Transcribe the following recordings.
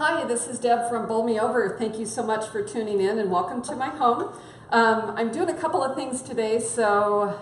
Hi, this is Deb from Bowl Me Over. Thank you so much for tuning in and welcome to my home. I'm doing a couple of things today, so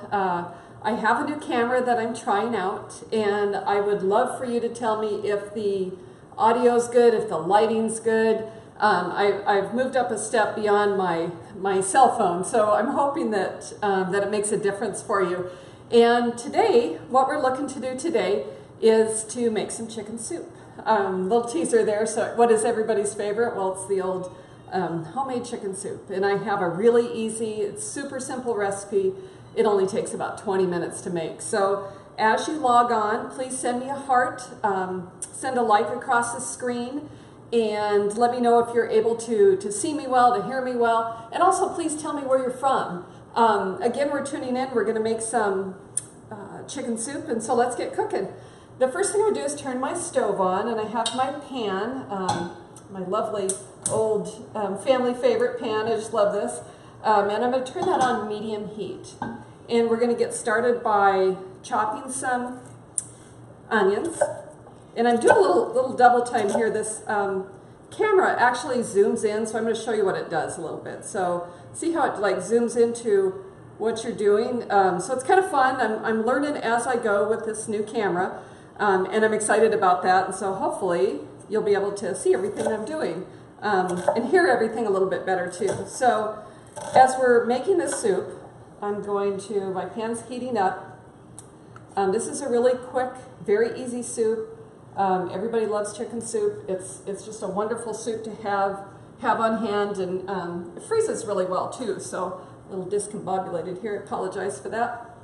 I have a new camera that I'm trying out, and I would love for you to tell me if the audio's good, if the lighting's good. I've moved up a step beyond my cell phone, so I'm hoping that, that it makes a difference for you. And today, what we're looking to do today is to make some chicken soup. Little teaser there. So what is everybody's favorite? Well, it's the old homemade chicken soup. And I have a really easy, it's super simple recipe. It only takes about 20 minutes to make. So as you log on, please send me a heart, send a like across the screen, and let me know if you're able to see me well, to hear me well. And also please tell me where you're from. Again, we're tuning in. We're going to make some chicken soup, and so let's get cooking. The first thing I would do is turn my stove on, and I have my pan, my lovely old family favorite pan. I just love this. And I'm going to turn that on medium heat. And we're going to get started by chopping some onions. And I'm doing a little double time here. This camera actually zooms in, so I'm going to show you what it does a little bit. So see how it like zooms into what you're doing. So it's kind of fun. I'm learning as I go with this new camera. And I'm excited about that, and so hopefully you'll be able to see everything I'm doing and hear everything a little bit better too. So as we're making this soup, I'm going to, my pan's heating up. This is a really quick, very easy soup. Everybody loves chicken soup. It's just a wonderful soup to have on hand, and it freezes really well too, so a little discombobulated here, I apologize for that.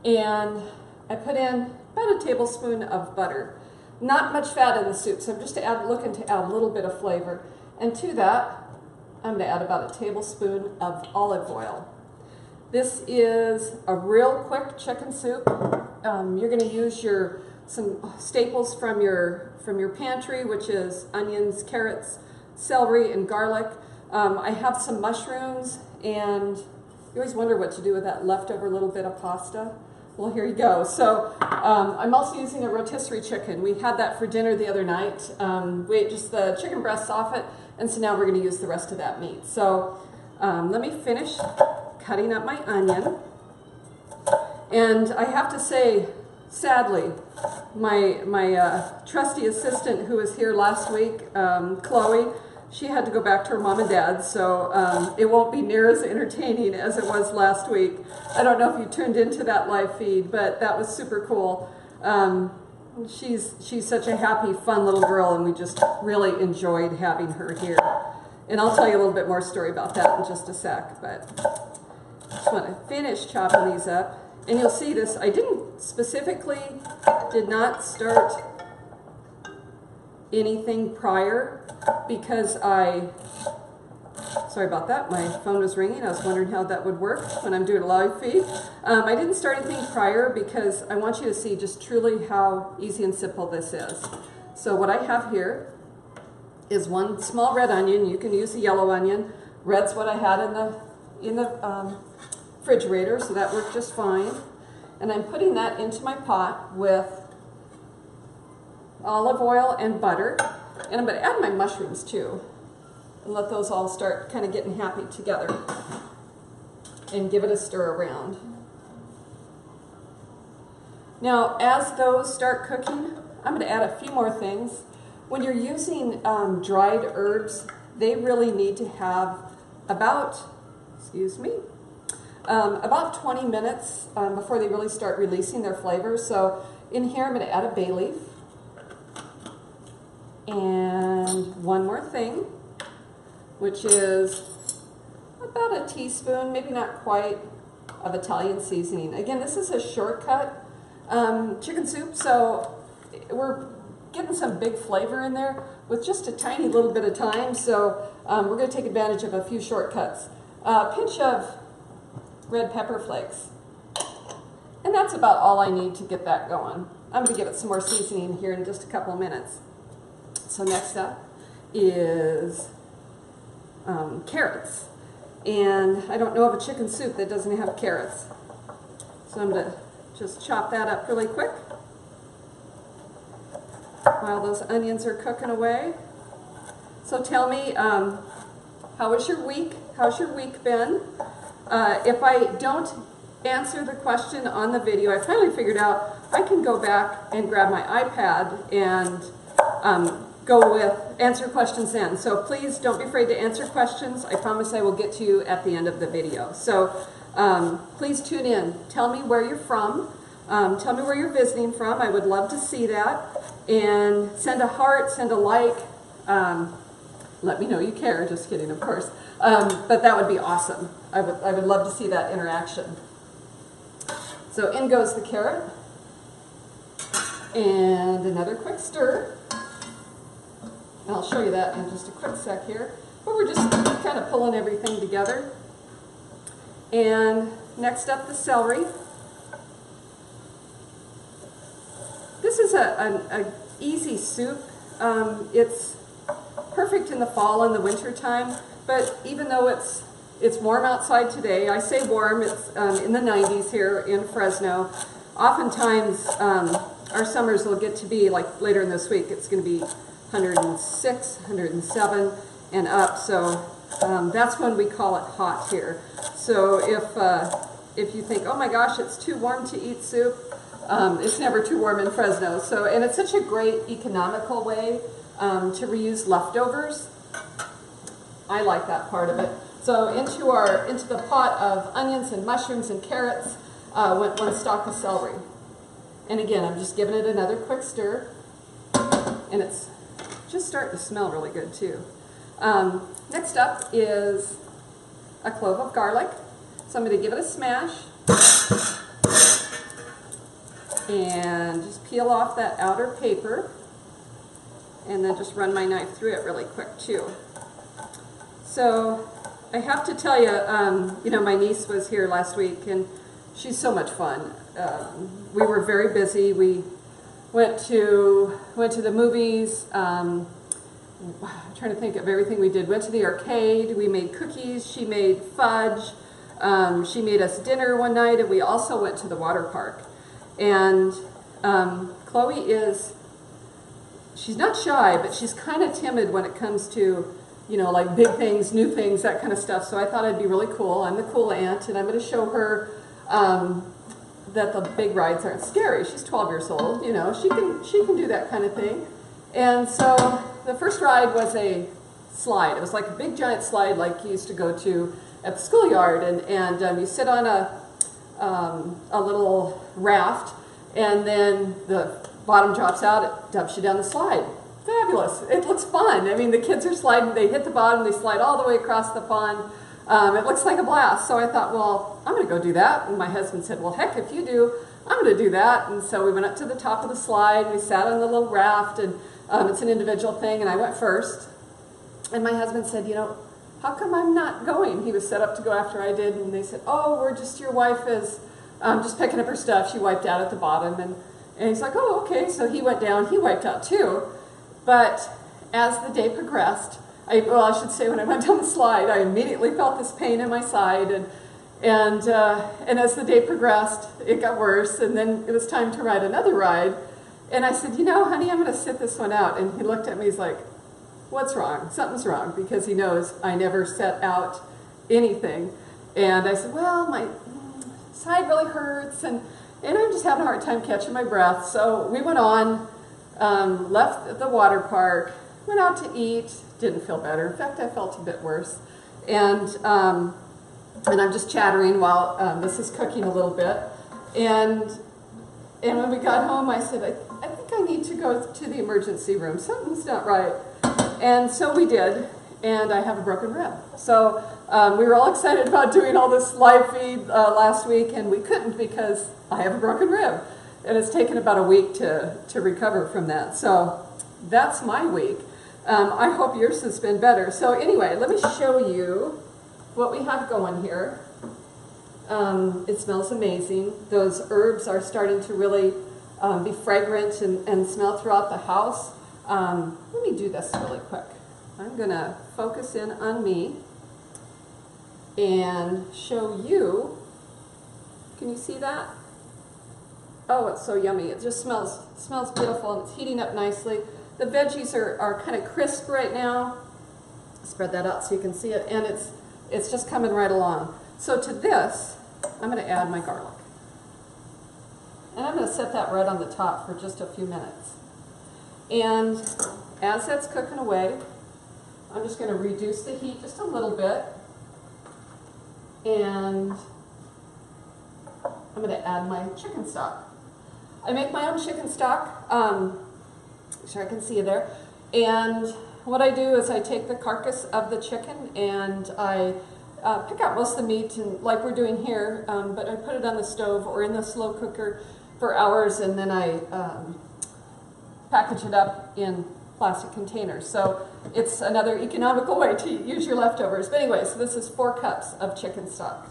And I put in about a tablespoon of butter. Not much fat in the soup, so I'm just looking to add a little bit of flavor. And to that, I'm going to add about a tablespoon of olive oil. This is a real quick chicken soup. You're going to use some staples from your pantry, which is onions, carrots, celery, and garlic. I have some mushrooms, and you always wonder what to do with that leftover little bit of pasta. Well, here you go. So I'm also using a rotisserie chicken. We had that for dinner the other night. We ate just the chicken breasts off it, and so now we're going to use the rest of that meat. So let me finish cutting up my onion. And I have to say, sadly, my trusty assistant who was here last week, Chloe, she had to go back to her mom and dad, so it won't be near as entertaining as it was last week. I don't know if you tuned into that live feed, but that was super cool. She's such a happy, fun little girl, and we just really enjoyed having her here. And I'll tell you a little bit more story about that in just a sec, but just want to finish chopping these up. And you'll see this, I did not start anything prior because sorry about that, my phone was ringing. I was wondering how that would work when I'm doing a live feed. I didn't start anything prior because I want you to see just truly how easy and simple this is. So what I have here is one small red onion. You can use a yellow onion. Red's what I had in the refrigerator, so that worked just fine. And I'm putting that into my pot with olive oil and butter. And I'm going to add my mushrooms too, and let those all start kind of getting happy together, and give it a stir around. Now, as those start cooking, I'm going to add a few more things. When you're using dried herbs, they really need to have about 20 minutes before they really start releasing their flavors. So in here, I'm going to add a bay leaf. And one more thing, which is about a teaspoon, maybe not quite, of Italian seasoning. Again, this is a shortcut chicken soup, so we're getting some big flavor in there with just a tiny little bit of time, so we're going to take advantage of a few shortcuts. A pinch of red pepper flakes. And that's about all I need to get that going. I'm going to give it some more seasoning here in just a couple of minutes. So next up is carrots. And I don't know of a chicken soup that doesn't have carrots. So I'm going to just chop that up really quick while those onions are cooking away. So tell me, how was your week? How's your week been? If I don't answer the question on the video, I finally figured out I can go back and grab my iPad and go with answer questions then. So please don't be afraid to answer questions. I promise I will get to you at the end of the video. So please tune in. Tell me where you're from. Tell me where you're visiting from. I would love to see that. And send a heart, send a like. Let me know you care. Just kidding, of course. But that would be awesome. I would love to see that interaction. So in goes the carrot. And another quick stir. And I'll show you that in just a quick sec here. But we're just kind of pulling everything together. And next up, the celery. This is an easy soup. It's perfect in the fall and the winter time, but even though it's warm outside today, I say warm, it's in the 90s here in Fresno. Oftentimes our summers will get to be, like later in this week, it's going to be 106, 107 and up, so that's when we call it hot here. So if you think, oh my gosh, it's too warm to eat soup, it's never too warm in Fresno. So, and it's such a great economical way to reuse leftovers. I like that part of it. So into the pot of onions and mushrooms and carrots went 1 stalk of celery. And again, I'm just giving it another quick stir. And it's just starting to smell really good too. Next up is a clove of garlic. So I'm going to give it a smash. And just peel off that outer paper. And then just run my knife through it really quick too. So I have to tell you, you know, my niece was here last week and she's so much fun. We were very busy. We went to the movies. I'm trying to think of everything we did. Went to the arcade. We made cookies. She made fudge. She made us dinner one night, and we also went to the water park. And Chloe she's not shy, but she's kind of timid when it comes to, you know, like big things, new things, that kind of stuff. So I thought it'd be really cool. I'm the cool aunt, and I'm going to show her that the big rides aren't scary. She's 12 years old, you know, she can do that kind of thing. And so the first ride was a slide. It was like a big giant slide like you used to go to at the schoolyard, and you sit on a little raft, and then the bottom drops out, it dumps you down the slide. Fabulous. It looks fun. I mean, the kids are sliding, they hit the bottom, they slide all the way across the pond. It looks like a blast. So I thought, well, I'm going to go do that. And my husband said, well, heck, if you do, I'm going to do that. And so we went up to the top of the slide, we sat on the little raft, and it's an individual thing, and I went first. And my husband said, you know, how come I'm not going? He was set up to go after I did, and they said, oh, your wife is just picking up her stuff. She wiped out at the bottom. And he's like, oh, okay. So he went down, he wiped out too. But as the day progressed, I should say when I went down the slide, I immediately felt this pain in my side. And as the day progressed, it got worse. And then it was time to ride another ride. And I said, you know, honey, I'm going to sit this one out. And he looked at me, he's like, what's wrong? Something's wrong, because he knows I never set out anything. And I said, well, my side really hurts, and I'm just having a hard time catching my breath. So we went on, left the water park, went out to eat, didn't feel better. In fact, I felt a bit worse. And I'm just chattering while this is cooking a little bit. And when we got home, I said, I think I need to go to the emergency room. Something's not right. And so we did, and I have a broken rib. So we were all excited about doing all this live feed last week, and we couldn't because I have a broken rib. And it's taken about a week to recover from that. So that's my week. I hope yours has been better. So anyway, let me show you what we have going here. It smells amazing. Those herbs are starting to really be fragrant and smell throughout the house. Let me do this really quick. I'm going to focus in on me and show you. Can you see that? Oh, it's so yummy. It just smells beautiful, and it's heating up nicely. The veggies are kind of crisp right now. Spread that out so you can see it, and it's just coming right along. So to this, I'm going to add my garlic. And I'm going to set that right on the top for just a few minutes. And as that's cooking away, I'm just going to reduce the heat just a little bit. And I'm going to add my chicken stock. I make my own chicken stock. Sure I can see you there. And what I do is I take the carcass of the chicken and I pick out most of the meat, and like we're doing here, but I put it on the stove or in the slow cooker for hours, and then I package it up in plastic containers. So it's another economical way to use your leftovers. But anyway, so this is 4 cups of chicken stock.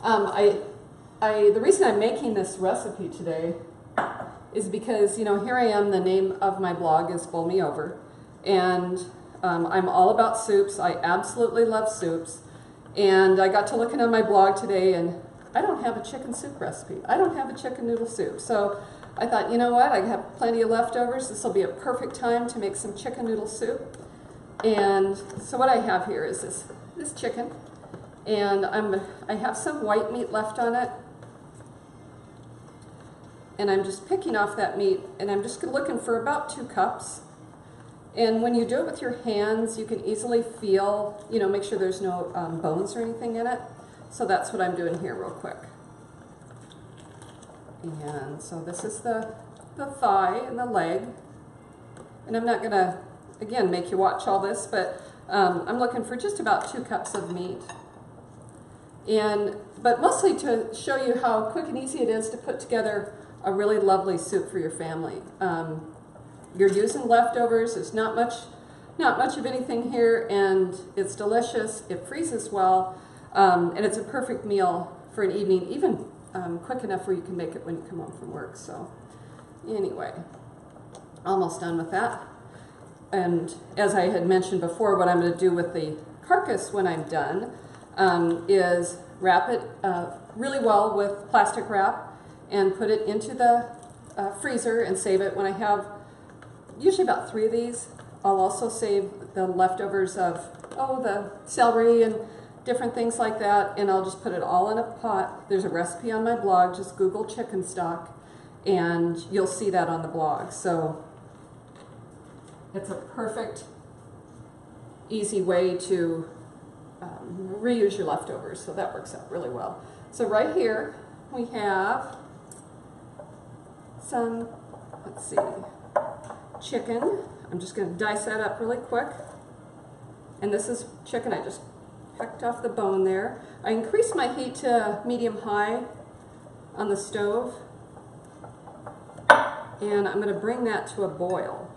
The reason I'm making this recipe today is because, you know, here I am, the name of my blog is Bowl Me Over, and I'm all about soups. I absolutely love soups, and I got to looking on my blog today, and I don't have a chicken soup recipe. I don't have a chicken noodle soup. So I thought, you know what, I have plenty of leftovers. This will be a perfect time to make some chicken noodle soup. And so what I have here is this chicken, and I have some white meat left on it. And I'm just picking off that meat, and I'm just looking for about 2 cups. And when you do it with your hands, you can easily feel, you know, make sure there's no bones or anything in it. So that's what I'm doing here real quick. And so this is the thigh and the leg. And I'm not going to, again, make you watch all this, but I'm looking for just about 2 cups of meat. But mostly to show you how quick and easy it is to put together a really lovely soup for your family. You're using leftovers. There's not much of anything here, and it's delicious. It freezes well, and it's a perfect meal for an evening, even quick enough where you can make it when you come home from work. So anyway, almost done with that. And as I had mentioned before, what I'm going to do with the carcass when I'm done is wrap it really well with plastic wrap and put it into the freezer and save it. When I have usually about 3 of these, I'll also save the leftovers of, the celery and different things like that, and I'll just put it all in a pot. There's a recipe on my blog. Just Google chicken stock, and you'll see that on the blog. So it's a perfect, easy way to reuse your leftovers, so that works out really well. So right here we have some, let's see, chicken. I'm just going to dice that up really quick. And this is chicken. I just pecked off the bone there. I increased my heat to medium-high on the stove. And I'm going to bring that to a boil.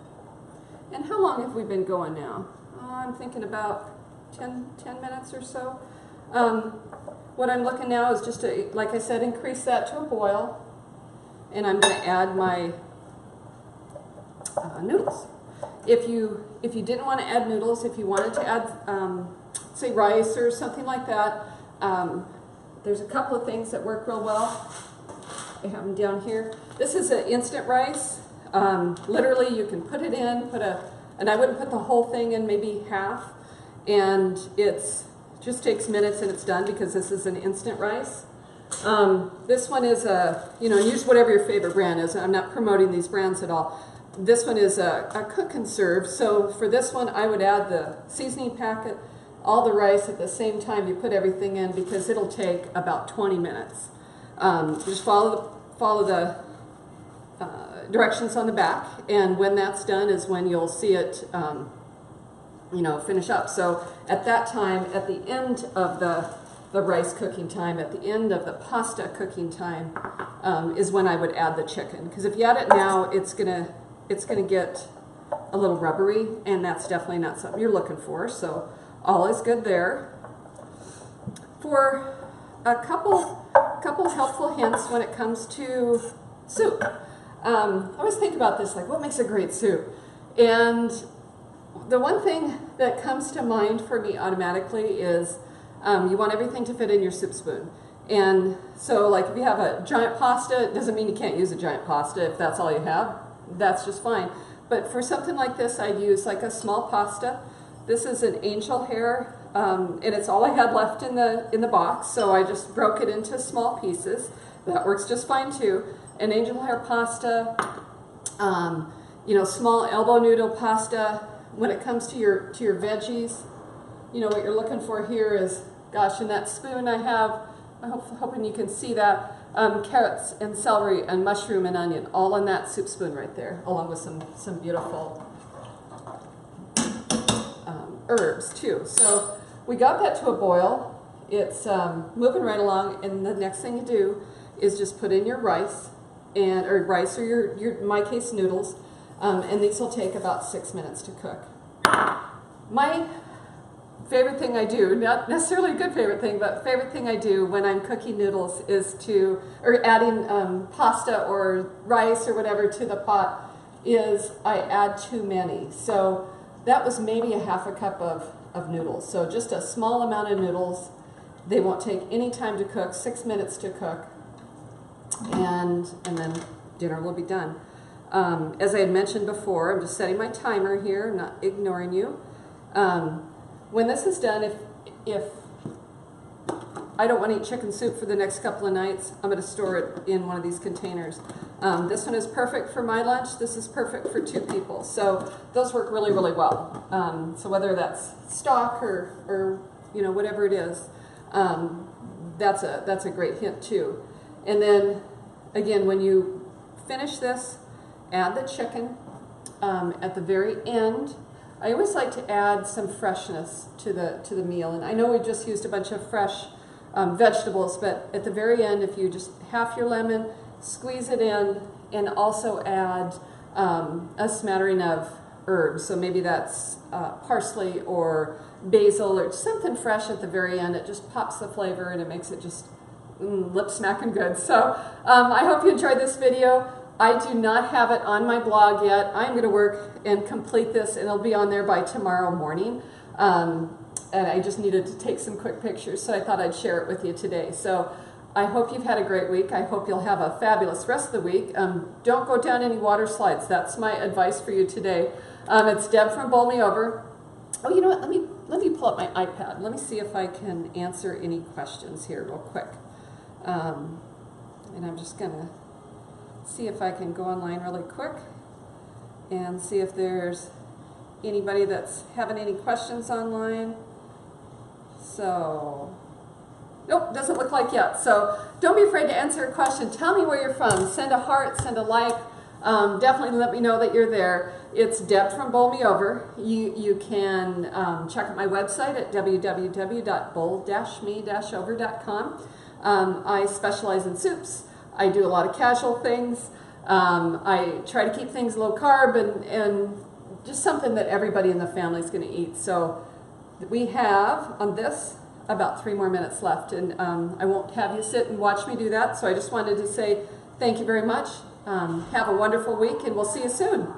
And how long have we been going now? I'm thinking about 10 minutes or so. What I'm looking now is just to, like I said, increase that to a boil. And I'm going to add my noodles. If you didn't want to add noodles, if you wanted to add, say, rice or something like that, there's a couple of things that work real well. I have them down here. This is an instant rice. Literally, you can put it in, and I wouldn't put the whole thing in, maybe half, and it's just takes minutes and it's done because this is an instant rice. This one is use whatever your favorite brand is. I'm not promoting these brands at all. This one is a cook and serve. So for this one, I would add the seasoning packet, all the rice at the same time you put everything in, because it'll take about 20 minutes. Just follow the directions on the back, and when that's done is when you'll see it finish up. So at that time, at the end of the rice cooking time, at the end of the pasta cooking time, is when I would add the chicken. Because if you add it now, it's gonna get a little rubbery, and that's definitely not something you're looking for. So all is good there. For a couple helpful hints when it comes to soup. I always think about this, like, what makes a great soup? And the one thing that comes to mind for me automatically is you want everything to fit in your soup spoon. And so, like, if you have a giant pasta, it doesn't mean you can't use a giant pasta if that's all you have. That's just fine. But for something like this, I'd use like a small pasta. This is an angel hair, and it's all I had left in the box, so I just broke it into small pieces. That works just fine too. An angel hair pasta, you know, small elbow noodle pasta. When it comes to your veggies, you know, what you're looking for here is, gosh, in that spoon I have, hoping you can see that, carrots and celery and mushroom and onion, all in that soup spoon right there, along with some beautiful herbs too. So we got that to a boil. It's moving right along, and the next thing you do is just put in your rice, or your in my case noodles, and these will take about 6 minutes to cook. My favorite thing I do, not necessarily a good favorite thing, but favorite thing I do when I'm cooking noodles is or adding pasta or rice or whatever to the pot, is I add too many. So that was maybe a half a cup of noodles. So just a small amount of noodles. They won't take any time to cook, 6 minutes to cook, and then dinner will be done. As I had mentioned before, I'm just setting my timer here, not ignoring you. When this is done, if I don't want to eat chicken soup for the next couple of nights, I'm going to store it in one of these containers. This one is perfect for my lunch. This is perfect for 2 people. So those work really, really well. So whether that's stock or you know, whatever it is, that's a great hint too. And then again, when you finish this, add the chicken at the very end. I always like to add some freshness to the meal, and I know we just used a bunch of fresh vegetables, but at the very end, if you just half your lemon, squeeze it in, and also add a smattering of herbs. So maybe that's parsley or basil or something fresh at the very end. It just pops the flavor and it makes it just lip smacking good. So I hope you enjoyed this video. I do not have it on my blog yet. I'm going to work and complete this, and it'll be on there by tomorrow morning. And I just needed to take some quick pictures, so I thought I'd share it with you today. So I hope you've had a great week. I hope you'll have a fabulous rest of the week. Don't go down any water slides. That's my advice for you today. It's Deb from Bowl Me Over. Oh, you know what? Let me pull up my iPad. Let me see if I can answer any questions here real quick. And I'm just going to see if I can go online really quick and see if there's anybody that's having any questions online. So, nope, doesn't look like yet. So don't be afraid to answer a question. Tell me where you're from. Send a heart, send a like. Definitely let me know that you're there. It's Deb from Bowl Me Over. You can check out my website at www.bowl-me-over.com. I specialize in soups. I do a lot of casual things. I try to keep things low carb and just something that everybody in the family is going to eat. So we have on this about 3 more minutes left, and I won't have you sit and watch me do that. So I just wanted to say thank you very much. Have a wonderful week, and we'll see you soon.